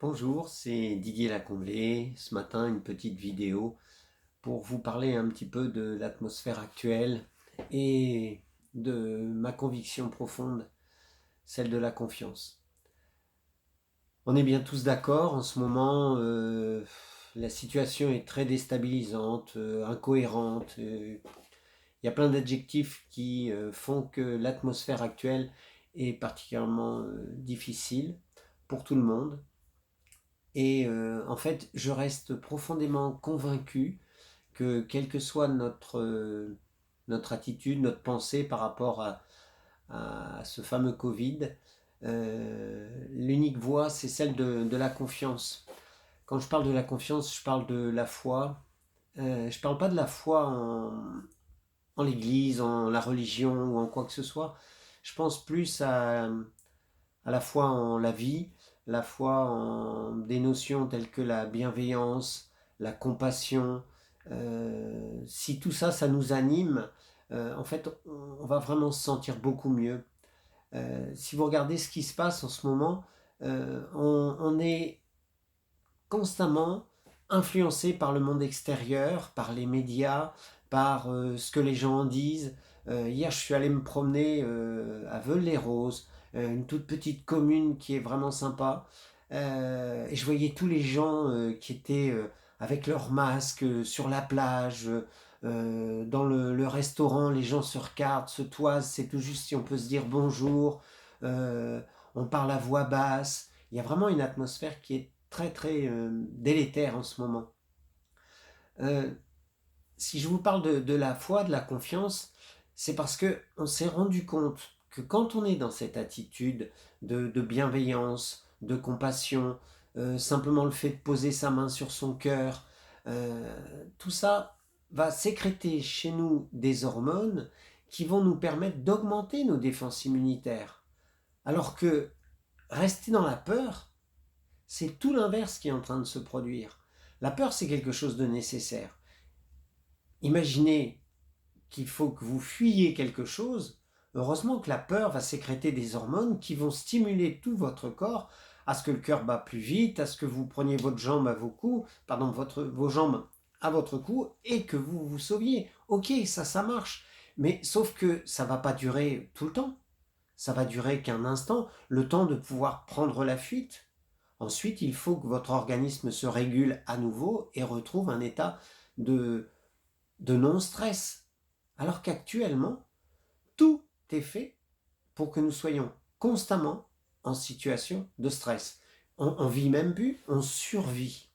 Bonjour, c'est Didier Lacomblé. Ce matin, une petite vidéo pour vous parler un petit peu de l'atmosphère actuelle et de ma conviction profonde, celle de la confiance. On est bien tous d'accord, en ce moment, la situation est très déstabilisante, incohérente. Il y a plein d'adjectifs qui font que l'atmosphère actuelle est particulièrement difficile pour tout le monde. Et en fait, je reste profondément convaincu que quelle que soit notre attitude, notre pensée par rapport à ce fameux Covid, l'unique voie, c'est celle de la confiance. Quand je parle de la confiance, je parle de la foi. Je ne parle pas de la foi en l'Église, en la religion ou en quoi que ce soit. Je pense plus à la fois en la vie, la foi en des notions telles que la bienveillance, la compassion. Si tout ça, ça nous anime, en fait, on va vraiment se sentir beaucoup mieux. Si vous regardez ce qui se passe en ce moment, on est constamment influencé par le monde extérieur, par les médias, par ce que les gens en disent. Hier, je suis allé me promener à Veules-les-Roses, une toute petite commune qui est vraiment sympa. Et je voyais tous les gens qui étaient avec leurs masques sur la plage, dans le restaurant, les gens se regardent, se toisent, c'est tout juste si on peut se dire bonjour. Euh, on parle à voix basse. Il y a vraiment une atmosphère qui est très très délétère en ce moment. Euh, si je vous parle de la foi, de la confiance, c'est parce que on s'est rendu compte que quand on est dans cette attitude de bienveillance, de compassion, simplement le fait de poser sa main sur son cœur, tout ça va sécréter chez nous des hormones qui vont nous permettre d'augmenter nos défenses immunitaires. Alors que rester dans la peur, c'est tout l'inverse qui est en train de se produire. La peur, c'est quelque chose de nécessaire. Imaginez qu'il faut que vous fuyiez quelque chose. Heureusement que la peur va sécréter des hormones qui vont stimuler tout votre corps à ce que le cœur bat plus vite, à ce que vous preniez votre jambe à vos coups, pardon, vos jambes à votre cou et que vous vous sauviez. Ok, ça marche. Mais sauf que ça va pas durer tout le temps. Ça va durer qu'un instant, le temps de pouvoir prendre la fuite. Ensuite, il faut que votre organisme se régule à nouveau et retrouve un état de, de non-stress. Alors qu'actuellement, tout est fait pour que nous soyons constamment en situation de stress. On vit même plus, on survit.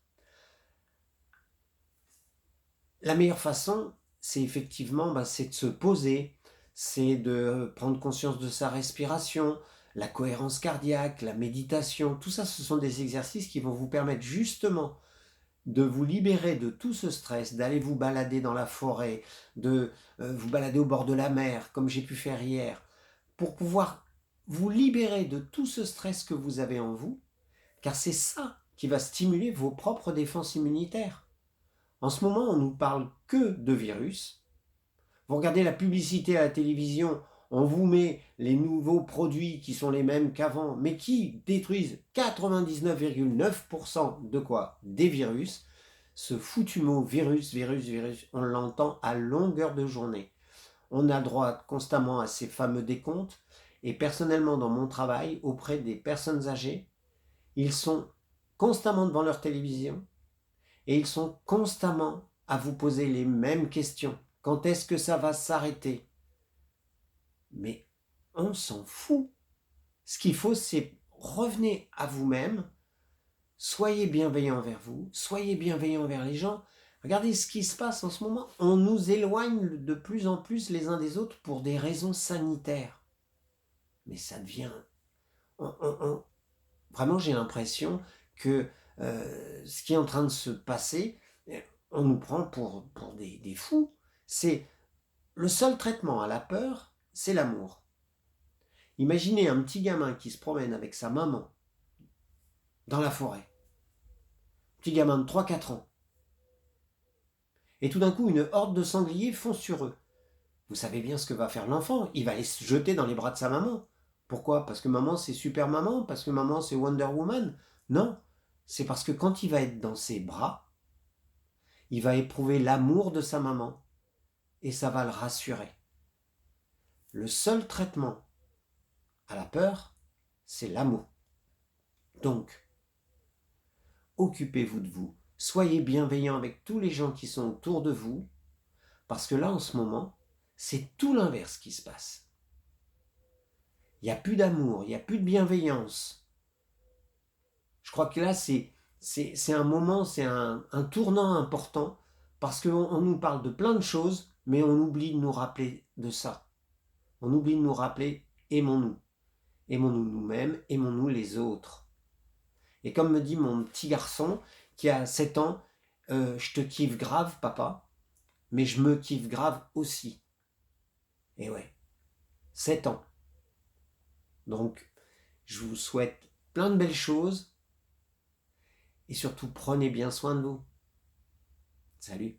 La meilleure façon, c'est effectivement c'est de se poser, c'est de prendre conscience de sa respiration, la cohérence cardiaque, la méditation. Tout ça, ce sont des exercices qui vont vous permettre justement de vous libérer de tout ce stress, d'aller vous balader dans la forêt, de vous balader au bord de la mer, comme j'ai pu faire hier, pour pouvoir vous libérer de tout ce stress que vous avez en vous, car c'est ça qui va stimuler vos propres défenses immunitaires. En ce moment, on nous parle que de virus. Vous regardez la publicité à la télévision, on vous met les nouveaux produits qui sont les mêmes qu'avant, mais qui détruisent 99,9% de quoi? Des virus. Ce foutu mot virus, virus, virus, on l'entend à longueur de journée. On a droit constamment à ces fameux décomptes. Et personnellement, dans mon travail, auprès des personnes âgées, ils sont constamment devant leur télévision et ils sont constamment à vous poser les mêmes questions. Quand est-ce que ça va s'arrêter? Mais on s'en fout. Ce qu'il faut, c'est revenez à vous-même, soyez bienveillant envers vous, soyez bienveillant envers les gens. Regardez ce qui se passe en ce moment. On nous éloigne de plus en plus les uns des autres pour des raisons sanitaires. Mais ça devient... Vraiment, j'ai l'impression que ce qui est en train de se passer, on nous prend pour des fous. C'est le seul traitement à la peur, c'est l'amour. Imaginez un petit gamin qui se promène avec sa maman dans la forêt. Petit gamin de 3-4 ans. Et tout d'un coup, une horde de sangliers fonce sur eux. Vous savez bien ce que va faire l'enfant. Il va aller se jeter dans les bras de sa maman. Pourquoi? Parce que maman c'est super maman? Parce que maman c'est Wonder Woman? Non. c'est parce que quand il va être dans ses bras, il va éprouver l'amour de sa maman et ça va le rassurer. Le seul traitement à la peur, c'est l'amour. Donc, occupez-vous de vous. Soyez bienveillant avec tous les gens qui sont autour de vous, parce que là, en ce moment, c'est tout l'inverse qui se passe. Il n'y a plus d'amour, il n'y a plus de bienveillance. Je crois que là, c'est un moment, c'est un tournant important, parce qu'on nous parle de plein de choses, mais on oublie de nous rappeler de ça. On oublie de nous rappeler, aimons-nous. Aimons-nous nous-mêmes, aimons-nous les autres. Et comme me dit mon petit garçon, qui a 7 ans, je te kiffe grave, papa, mais je me kiffe grave aussi. Et ouais, 7 ans. Donc, je vous souhaite plein de belles choses, et surtout, prenez bien soin de vous. Salut.